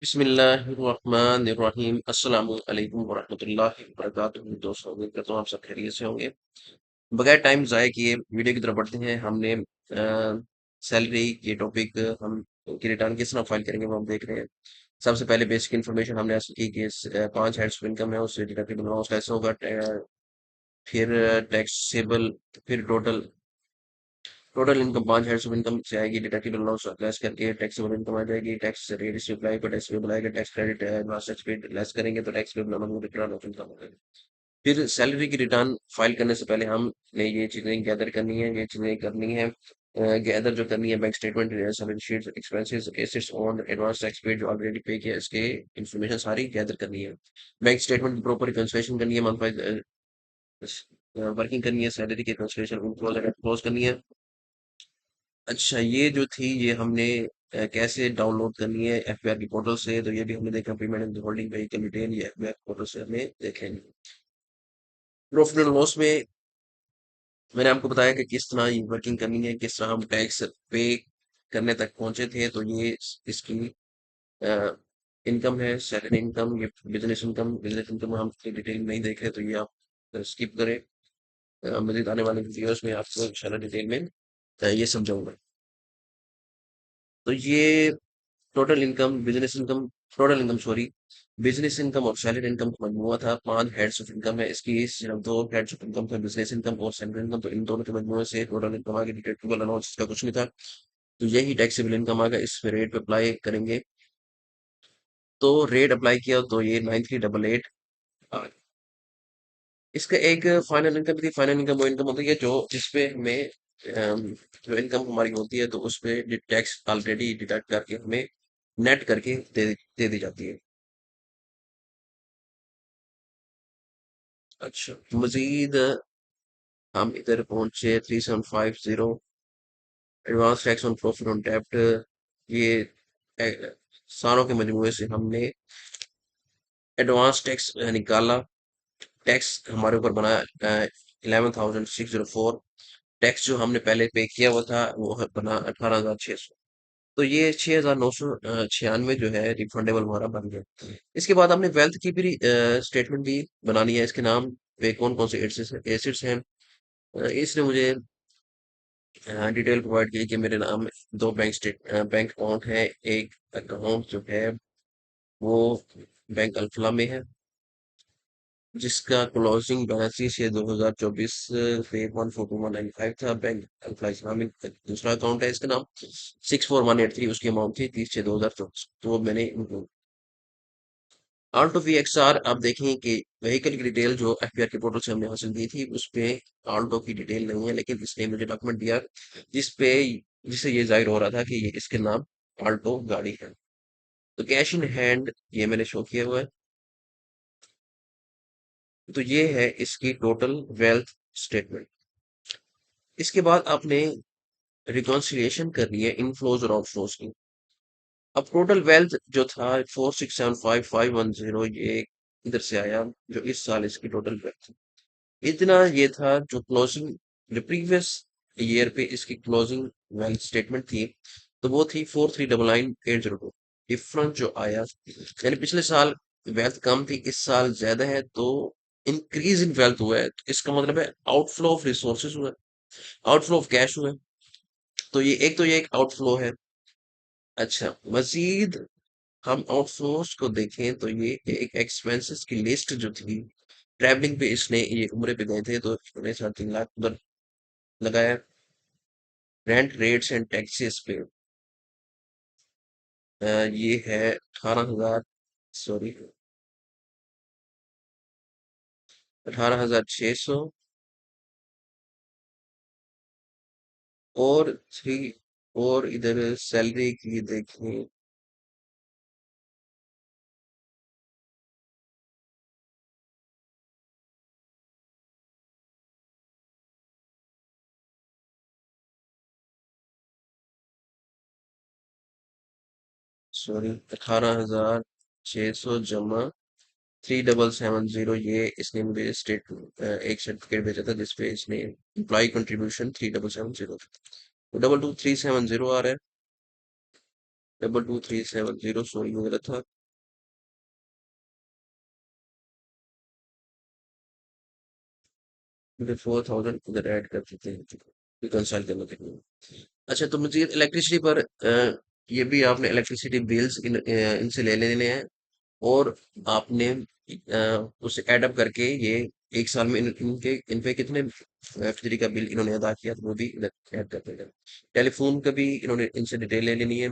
बिस्मिल्लाहिर्रहमानिर्रहीम अस्सलामु अलैकुम वरहमतुल्लाहि वबरकातुहू। दोस्तों, उम्मीद करता हूँ आप सब खैरियत से होंगे। बगैर टाइम ज़ाय किए वीडियो की तरफ बढ़ते हैं। हमने सैलरी ये टॉपिक हम की रिटर्न किस तरह फाइल करेंगे वो हम देख रहे हैं। सबसे पहले बेसिक इन्फॉर्मेशन हमने हासिल की कि 5 हेड्स ऑफ इनकम है, उससे डिडक्टेबल अलाउंस कैसे होगा। फिर टैक्सेबल, फिर total total income 5 heads of income से आएगी, डिडक्टेबल अलाउंस लेस करके टैक्सेबल इनकम आ जाएगी। टैक्स रेट इस अप्लाई पर टैक्स पेबल आएगा। Tax credit advance tax paid less करेंगे तो tax payable amount return of income होगा। फिर सैलरी की रिटर्न फाइल करने से पहले हमने ये चीजें गैदर करनी है, ये चीजें करनी है। गैदर जो करनी है, bank statement, salary sheet, expenses, assets on advance tax paid जो ऑलरेडी पे किया, इसके इन्फॉर्मेशन सारी गैदर करनी है। बैंक स्टेटमेंट की प्रॉपर रिकंसिलिएशन करनी है, मंथ वाइज वर्किंग करनी है, सैलरी की रिकंसिलिएशन क्लोज करनी है। अच्छा, ये जो थी ये हमने कैसे डाउनलोड करनी है एफबीआर की पोर्टल से, तो ये भी हमने देखा payment and holding vehicle detail, ये एफबीआर पोर्टल से हमें देखेंगे। प्रॉफिट एंड लॉस में मैंने आपको बताया कि किस तरह ये वर्किंग करनी है, किस तरह हम टैक्स पे करने तक पहुंचे थे। तो ये इसकी इनकम है, सैलरी इनकम, ये बिजनेस इनकम हम डिटेल नहीं देख रहे, तो ये आप स्किप करें। मजीद आने वाले वीडियोस में आपको इंशाल्लाह डिटेल में ये समझाऊंगा। तो ये total income sorry, business income और सैलरी इनकम का मजमुआ था। 5 हेड्स ऑफ इनकम है, इसकी सिर्फ 2 हेड्स ऑफ इनकम था, बिजनेस इनकम और सैलरी इनकम। तो इन दोनों के मजमुए से टोटल इनकम आ गई। डिडक्टेबल अलाउंस का कुछ नहीं था, तो यही टैक्सेबल इनकम आ गया। इस पे रेट पे अप्लाई करेंगे, तो रेट अप्लाई किया तो ये 9388 आ गया। इसका एक फाइनल इनकम थी। फाइनल इनकम वो इनकम होती है जो जिसपे हमें जो इनकम हमारी होती है, तो उस पे टैक्स ऑलरेडी डिडक्ट करके हमें नेट करके दे दी जाती है। अच्छा, मजीद हम इधर पहुंचे 3750, advance tax on profit on डेब्ट। ये सारों के मजमूए से हमने एडवांस टैक्स निकाला। टैक्स हमारे ऊपर बना 11,604। टैक्स जो हमने पहले पे किया हुआ था वो बना 18,600। तो ये 6,996 जो है रिफंडेबल हमारा बन गया। इसके बाद हमने वेल्थ की भी स्टेटमेंट भी बनानी है। इसके नाम पे कौन कौन से एसेट्स हैं, इसने मुझे डिटेल प्रोवाइड की कि मेरे नाम में 2 बैंक अकाउंट है। एक अकाउंट जो है वो बैंक अल्फला में है, जिसका क्लोजिंग बैलेंस है 2024 से 142,195 था। बैंक अल्फला इस्लामिक दूसरा अकाउंट है, इसका नाम 64183, उसकी अमाउंट थी 30/6/2024, तो वो मैंने आल्टो वी एक्स आर। आप देखें कि व्हीकल की डिटेल जो एफबीआर के पोर्टल से हमने हासिल की थी उस पे आल्टो की डिटेल नहीं है, लेकिन इसने मुझे डॉक्यूमेंट दिया जिसपे जिससे ये जाहिर हो रहा था कि ये इसके नाम आल्टो गाड़ी है। तो कैश इन हैंड ये मैंने शो किया हुआ है। तो ये है इसकी टोटल वेल्थ स्टेटमेंट। इसके बाद आपने रिकॉन्सिलिएशन करनी है इनफ्लोज और आउटफ्लोज की। अब टोटल वेल्थ जो था 4675510, ये इधर से आया, जो इस साल इसकी टोटल वेल्थ इतना ये था। जो क्लोजिंग जो प्रीवियस ईयर पे इसकी क्लोजिंग वेल्थ स्टेटमेंट थी, तो वो थी 4399,802। डिफरेंस जो आया, यानी पिछले साल वेल्थ कम थी, इस साल ज्यादा है, तो इंक्रीज इन वेल्थ हुआ है। तो इसका मतलब है आउटफ्लो ऑफ रिसोर्सेज हुआ है, आउटफ्लो ऑफ कैश हुआ है। तो ये एक आउटफ्लो है। अच्छा, मजीद हम आउटफ्लोज को देखें तो ये एक एक्सपेंसेस की लिस्ट जो थी। ट्रैवलिंग पे इसने ये उम्रे पे गए थे, तो इन्होंने 3.5 लाख उधर लगाया। रेंट रेट्स एंड टैक्सेस पे ये है 18,000, सॉरी 18,600। और थ्री और इधर सैलरी की देखें, सॉरी 18,600 जमा 3770, ये इसने मुझे एक सर्टिफिकेट भेजा था जिसपे इसने एम्प्लॉय कंट्रीब्यूशन 3770, 222370 आ रहा है। 2237 सॉरी हो गया था। 4,000 इधर ऐड कर देते हैं रिकंसाइल करने के लिए। अच्छा, तो मुझे इलेक्ट्रिसिटी पर ये भी आपने इलेक्ट्रिसिटी बिल्स इनसे ले लेने हैं, और आपने उसे ऐड अप करके ये एक साल में इन पे कितने बिजली का बिल इन्होंने अदा किया, तो वो भी ऐड कर देना। टेलीफोन का भी इन्होंने इनसे डिटेल ले लेनी है,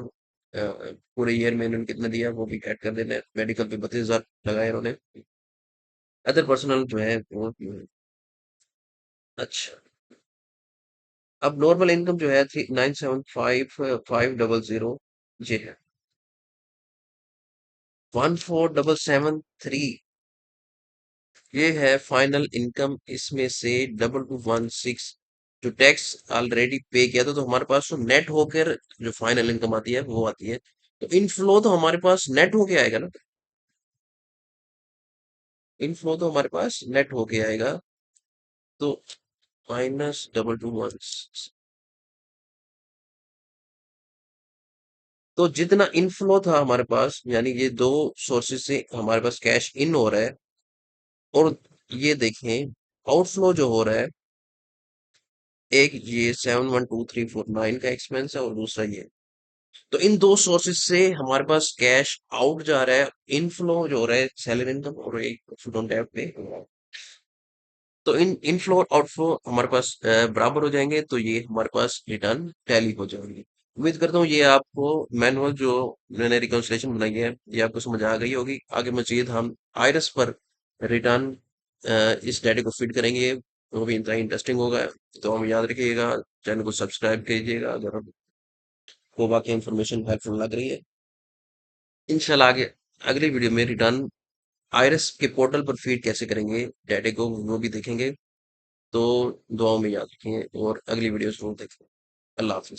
पूरे ईयर में इन्होंने कितना दिया वो भी ऐड कर देना है। मेडिकल पे 32,000 लगाए इन्होंने। अदर पर्सनल जो है वो, अच्छा, अब नॉर्मल इनकम जो है थी 9,75,500 ये है। 14,773 ये है फाइनल इनकम। इसमें से 2,216 जो टैक्स ऑलरेडी पे किया था, तो हमारे पास तो नेट होकर जो फाइनल इनकम आती है वो आती है। तो इनफ्लो तो हमारे पास नेट होके आएगा ना, इनफ्लो तो हमारे पास नेट होके आएगा। तो -2,216, तो जितना इनफ्लो था हमारे पास, यानी ये दो सोर्सेज से हमारे पास कैश इन हो रहा है, और ये देखें आउटफ्लो जो हो रहा है, एक ये 712,349 का एक्सपेंस है और दूसरा ये। तो इन दो सोर्सेज से हमारे पास कैश आउट जा रहा है, इनफ्लो जो हो रहा है सैलरी इनकम, और एक डोंट हैव पे। तो इन इनफ्लो और आउटफ्लो हमारे पास बराबर हो जाएंगे, तो ये हमारे पास रिटर्न टैली हो जाएंगे। उम्मीद करता हूँ ये आपको मैनुअल जो मैंने रिकंसिलेशन बनाई है ये आपको समझ आ गई होगी। आगे मजीद हम आयरस पर रिटर्न इस डाटा को फिट करेंगे, वो भी इंतहा इंटरेस्टिंग होगा। तो हम याद रखिएगा, चैनल को सब्सक्राइब कीजिएगा अगर आपको बाकी इंफॉर्मेशन हेल्पफुल लग रही है। इंशाल्लाह आगे अगली वीडियो में रिटर्न आयरस के पोर्टल पर फीड कैसे करेंगे डाटा को, वो भी देखेंगे। तो दुआओं में याद रखें और अगली वीडियो जरूर देखें। अल्लाह हाफिज।